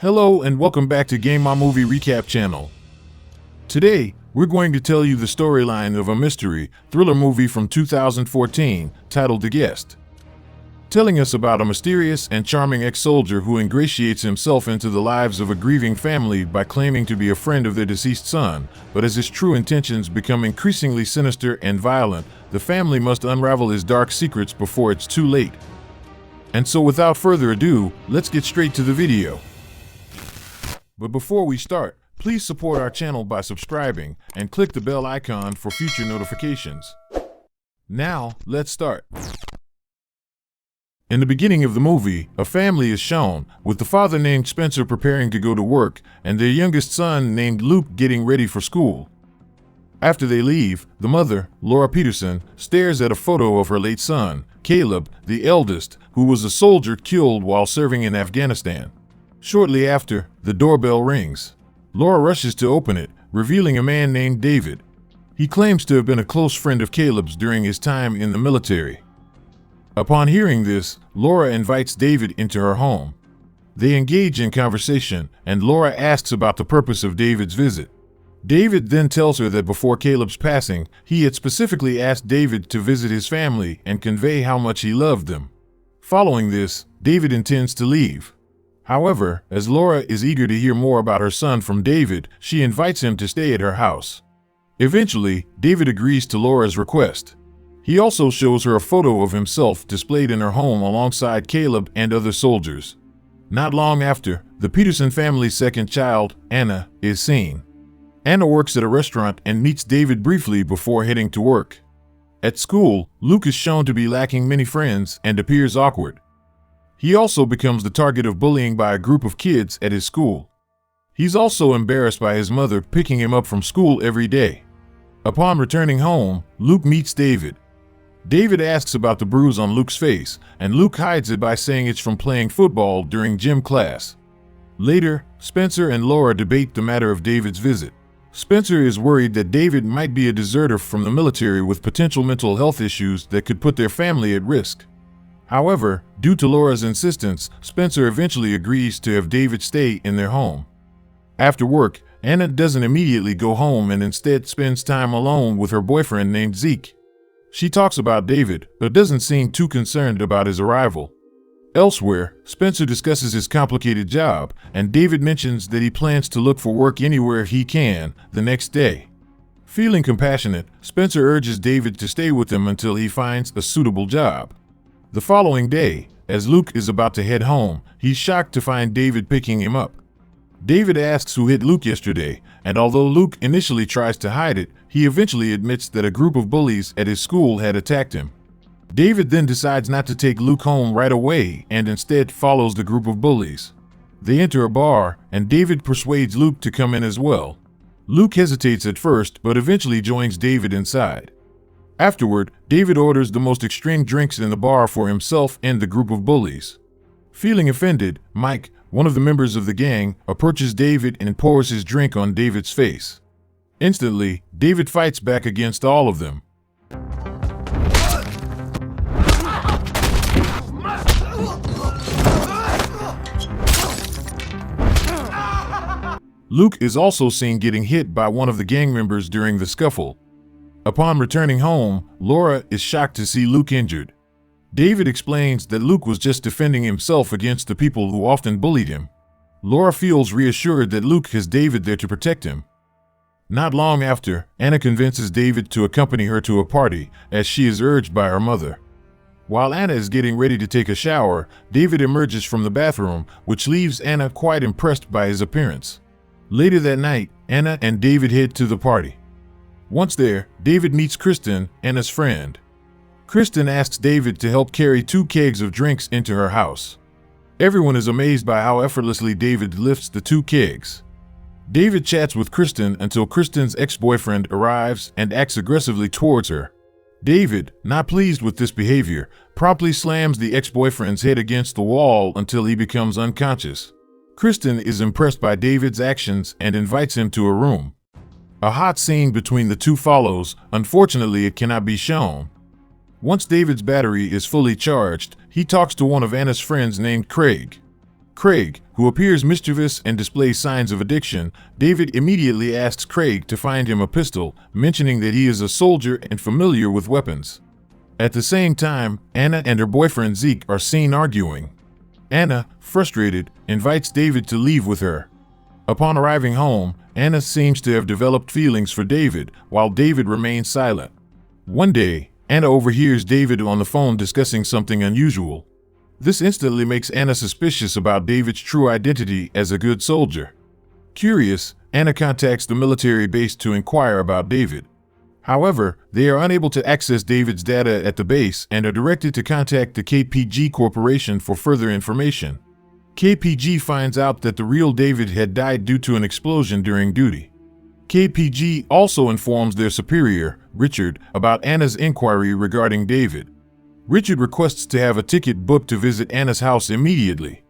Hello and welcome back to Game My Movie Recap channel. Today, we're going to tell you the storyline of a mystery thriller movie from 2014 titled The Guest. Telling us about a mysterious and charming ex-soldier who ingratiates himself into the lives of a grieving family by claiming to be a friend of their deceased son, but as his true intentions become increasingly sinister and violent, the family must unravel his dark secrets before it's too late. And so without further ado, let's get straight to the video. But before we start, please support our channel by subscribing and click the bell icon for future notifications. Now, let's start. In the beginning of the movie, a family is shown, with the father named Spencer preparing to go to work and their youngest son named Luke getting ready for school. After they leave, the mother, Laura Peterson, stares at a photo of her late son, Caleb, the eldest, who was a soldier killed while serving in Afghanistan. Shortly after, the doorbell rings. Laura rushes to open it, revealing a man named David. He claims to have been a close friend of Caleb's during his time in the military. Upon hearing this, Laura invites David into her home. They engage in conversation, and Laura asks about the purpose of David's visit. David then tells her that before Caleb's passing, he had specifically asked David to visit his family and convey how much he loved them. Following this, David intends to leave. However, as Laura is eager to hear more about her son from David, she invites him to stay at her house. Eventually, David agrees to Laura's request. He also shows her a photo of himself displayed in her home alongside Caleb and other soldiers. Not long after, the Peterson family's second child, Anna, is seen. Anna works at a restaurant and meets David briefly before heading to work. At school, Luke is shown to be lacking many friends and appears awkward. He also becomes the target of bullying by a group of kids at his school. He's also embarrassed by his mother picking him up from school every day. Upon returning home, Luke meets David. David asks about the bruise on Luke's face, and Luke hides it by saying it's from playing football during gym class. Later, Spencer and Laura debate the matter of David's visit. Spencer is worried that David might be a deserter from the military with potential mental health issues that could put their family at risk. However, due to Laura's insistence, Spencer eventually agrees to have David stay in their home. After work, Anna doesn't immediately go home and instead spends time alone with her boyfriend named Zeke. She talks about David, but doesn't seem too concerned about his arrival. Elsewhere, Spencer discusses his complicated job, and David mentions that he plans to look for work anywhere he can the next day. Feeling compassionate, Spencer urges David to stay with him until he finds a suitable job. The following day, as Luke is about to head home, he's shocked to find David picking him up. David asks who hit Luke yesterday, and although Luke initially tries to hide it, he eventually admits that a group of bullies at his school had attacked him. David then decides not to take Luke home right away and instead follows the group of bullies. They enter a bar, and David persuades Luke to come in as well. Luke hesitates at first, but eventually joins David inside. Afterward, David orders the most extreme drinks in the bar for himself and the group of bullies. Feeling offended, Mike, one of the members of the gang, approaches David and pours his drink on David's face. Instantly, David fights back against all of them. Luke is also seen getting hit by one of the gang members during the scuffle. Upon returning home, Laura is shocked to see Luke injured. David explains that Luke was just defending himself against the people who often bullied him. Laura feels reassured that Luke has David there to protect him. Not long after, Anna convinces David to accompany her to a party, as she is urged by her mother. While Anna is getting ready to take a shower, David emerges from the bathroom, which leaves Anna quite impressed by his appearance. Later that night, Anna and David head to the party. Once there, David meets Kristen, Anna's friend. Kristen asks David to help carry 2 kegs of drinks into her house. Everyone is amazed by how effortlessly David lifts the 2 kegs. David chats with Kristen until Kristen's ex-boyfriend arrives and acts aggressively towards her. David, not pleased with this behavior, promptly slams the ex-boyfriend's head against the wall until he becomes unconscious. Kristen is impressed by David's actions and invites him to a room. A hot scene between the two follows. Unfortunately, it cannot be shown. Once David's battery is fully charged, he talks to one of Anna's friends named Craig. Craig, who appears mischievous and displays signs of addiction, David immediately asks Craig to find him a pistol, mentioning that he is a soldier and familiar with weapons. At the same time, Anna and her boyfriend Zeke are seen arguing. Anna, frustrated, invites David to leave with her. Upon arriving home, Anna seems to have developed feelings for David, while David remains silent. One day, Anna overhears David on the phone discussing something unusual. This instantly makes Anna suspicious about David's true identity as a good soldier. Curious, Anna contacts the military base to inquire about David. However, they are unable to access David's data at the base and are directed to contact the KPG Corporation for further information. KPG finds out that the real David had died due to an explosion during duty. KPG also informs their superior, Richard, about Anna's inquiry regarding David. Richard requests to have a ticket booked to visit Anna's house immediately.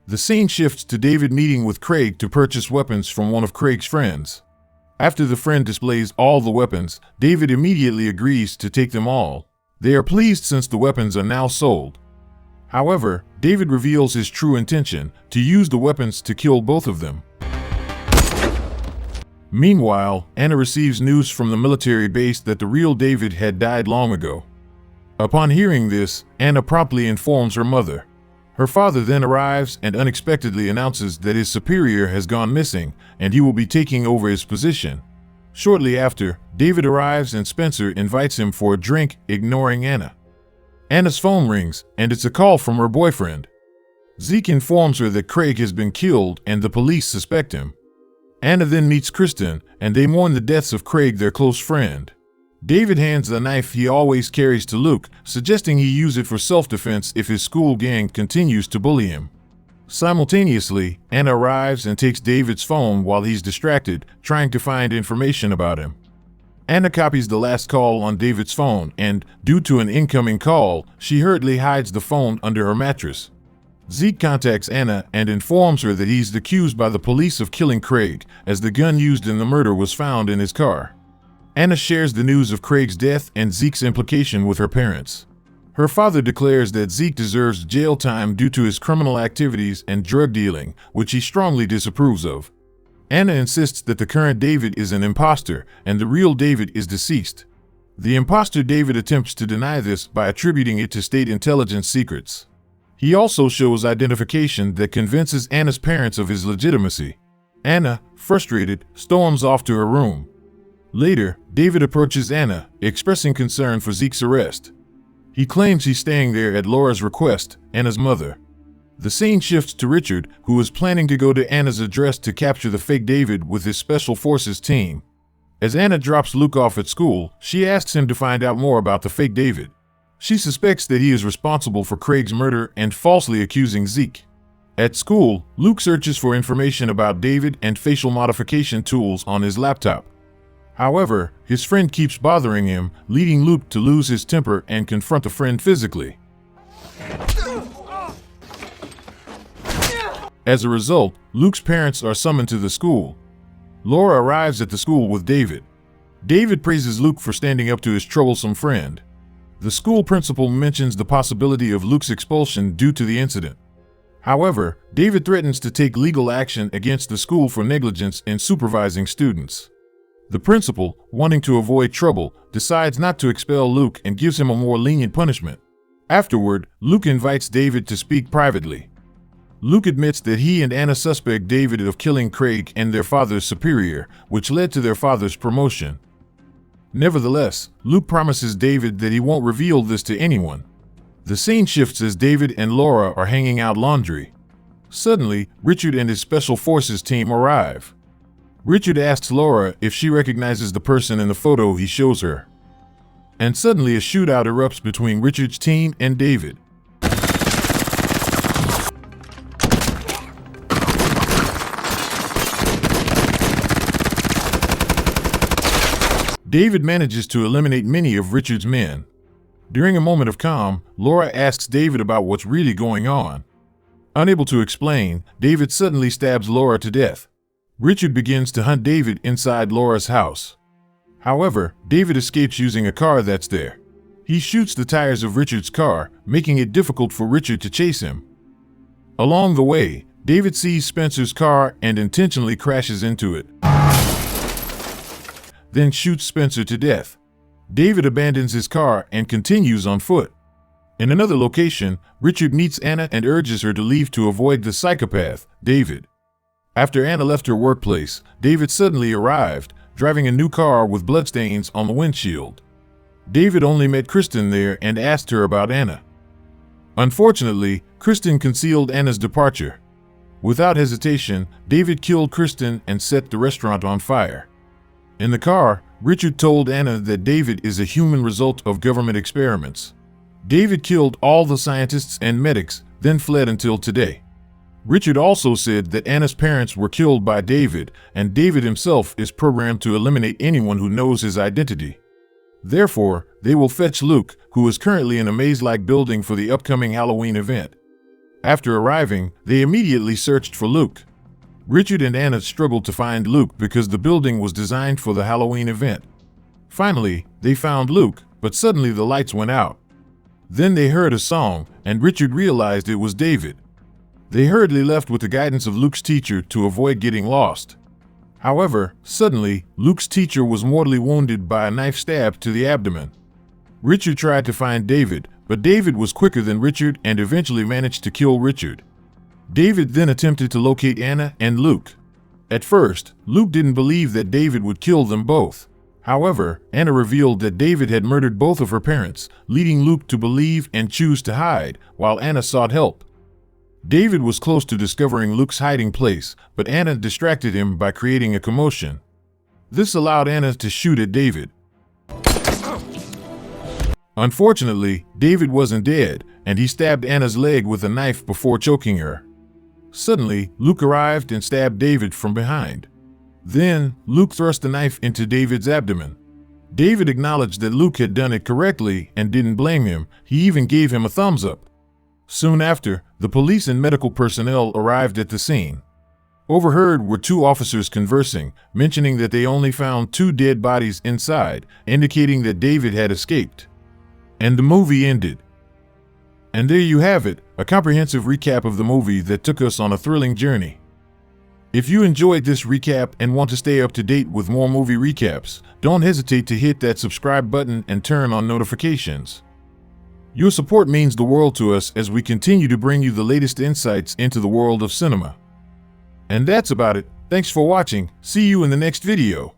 The scene shifts to David meeting with Craig to purchase weapons from one of Craig's friends. After the friend displays all the weapons, David immediately agrees to take them all. They are pleased since the weapons are now sold. However, David reveals his true intention, to use the weapons to kill both of them. Meanwhile, Anna receives news from the military base that the real David had died long ago. Upon hearing this, Anna promptly informs her mother. Her father then arrives and unexpectedly announces that his superior has gone missing and he will be taking over his position. Shortly after, David arrives and Spencer invites him for a drink, ignoring Anna. Anna's phone rings and it's a call from her boyfriend. Zeke informs her that Craig has been killed and the police suspect him. Anna then meets Kristen and they mourn the deaths of Craig, their close friend. David hands the knife he always carries to Luke, suggesting he use it for self-defense if his school gang continues to bully him. Simultaneously, Anna arrives and takes David's phone while he's distracted, trying to find information about him. Anna copies the last call on David's phone and, due to an incoming call, she hurriedly hides the phone under her mattress. Zeke contacts Anna and informs her that he's accused by the police of killing Craig, as the gun used in the murder was found in his car. Anna shares the news of Craig's death and Zeke's implication with her parents. Her father declares that Zeke deserves jail time due to his criminal activities and drug dealing, which he strongly disapproves of. Anna insists that the current David is an imposter and the real David is deceased. The imposter David attempts to deny this by attributing it to state intelligence secrets. He also shows identification that convinces Anna's parents of his legitimacy. Anna, frustrated, storms off to her room. Later, David approaches Anna, expressing concern for Zeke's arrest. He claims he's staying there at Laura's request, Anna's mother. The scene shifts to Richard, who is planning to go to Anna's address to capture the fake David with his special forces team. As Anna drops Luke off at school, she asks him to find out more about the fake David. She suspects that he is responsible for Craig's murder and falsely accusing Zeke. At school, Luke searches for information about David and facial modification tools on his laptop. However, his friend keeps bothering him, leading Luke to lose his temper and confront the friend physically. As a result, Luke's parents are summoned to the school. Laura arrives at the school with David. David praises Luke for standing up to his troublesome friend. The school principal mentions the possibility of Luke's expulsion due to the incident. However, David threatens to take legal action against the school for negligence in supervising students. The principal, wanting to avoid trouble, decides not to expel Luke and gives him a more lenient punishment. Afterward, Luke invites David to speak privately. Luke admits that he and Anna suspect David of killing Craig and their father's superior, which led to their father's promotion. Nevertheless, Luke promises David that he won't reveal this to anyone. The scene shifts as David and Laura are hanging out laundry. Suddenly, Richard and his special forces team arrive. Richard asks Laura if she recognizes the person in the photo he shows her. And suddenly a shootout erupts between Richard's team and David. David manages to eliminate many of Richard's men. During a moment of calm, Laura asks David about what's really going on. Unable to explain, David suddenly stabs Laura to death. Richard begins to hunt David inside Laura's house. However, David escapes using a car that's there. He shoots the tires of Richard's car, making it difficult for Richard to chase him. Along the way, David sees Spencer's car and intentionally crashes into it, then shoots Spencer to death. David abandons his car and continues on foot. In another location, Richard meets Anna and urges her to leave to avoid the psychopath, David. After Anna left her workplace, David suddenly arrived, driving a new car with bloodstains on the windshield. David only met Kristen there and asked her about Anna. Unfortunately, Kristen concealed Anna's departure. Without hesitation, David killed Kristen and set the restaurant on fire. In the car, Richard told Anna that David is a human result of government experiments. David killed all the scientists and medics, then fled until today. Richard also said that Anna's parents were killed by David, and David himself is programmed to eliminate anyone who knows his identity. Therefore, they will fetch Luke, who is currently in a maze-like building for the upcoming Halloween event. After arriving, they immediately searched for Luke. Richard and Anna struggled to find Luke because the building was designed for the Halloween event. Finally, they found Luke, but suddenly the lights went out. Then they heard a song, and Richard realized it was David. They hurriedly left with the guidance of Luke's teacher to avoid getting lost. However, suddenly, Luke's teacher was mortally wounded by a knife stab to the abdomen. Richard tried to find David, but David was quicker than Richard and eventually managed to kill Richard. David then attempted to locate Anna and Luke. At first, Luke didn't believe that David would kill them both. However, Anna revealed that David had murdered both of her parents, leading Luke to believe and choose to hide, while Anna sought help. David was close to discovering Luke's hiding place, but Anna distracted him by creating a commotion. This allowed Anna to shoot at David. Unfortunately, David wasn't dead, and he stabbed Anna's leg with a knife before choking her. Suddenly, Luke arrived and stabbed David from behind. Then, Luke thrust the knife into David's abdomen. David acknowledged that Luke had done it correctly and didn't blame him. He even gave him a thumbs up. Soon after, the police and medical personnel arrived at the scene. Overheard were two officers conversing, mentioning that they only found 2 dead bodies inside, indicating that David had escaped. And the movie ended. And there you have it, a comprehensive recap of the movie that took us on a thrilling journey. If you enjoyed this recap and want to stay up to date with more movie recaps, don't hesitate to hit that subscribe button and turn on notifications. Your support means the world to us as we continue to bring you the latest insights into the world of cinema. And that's about it. Thanks for watching. See you in the next video.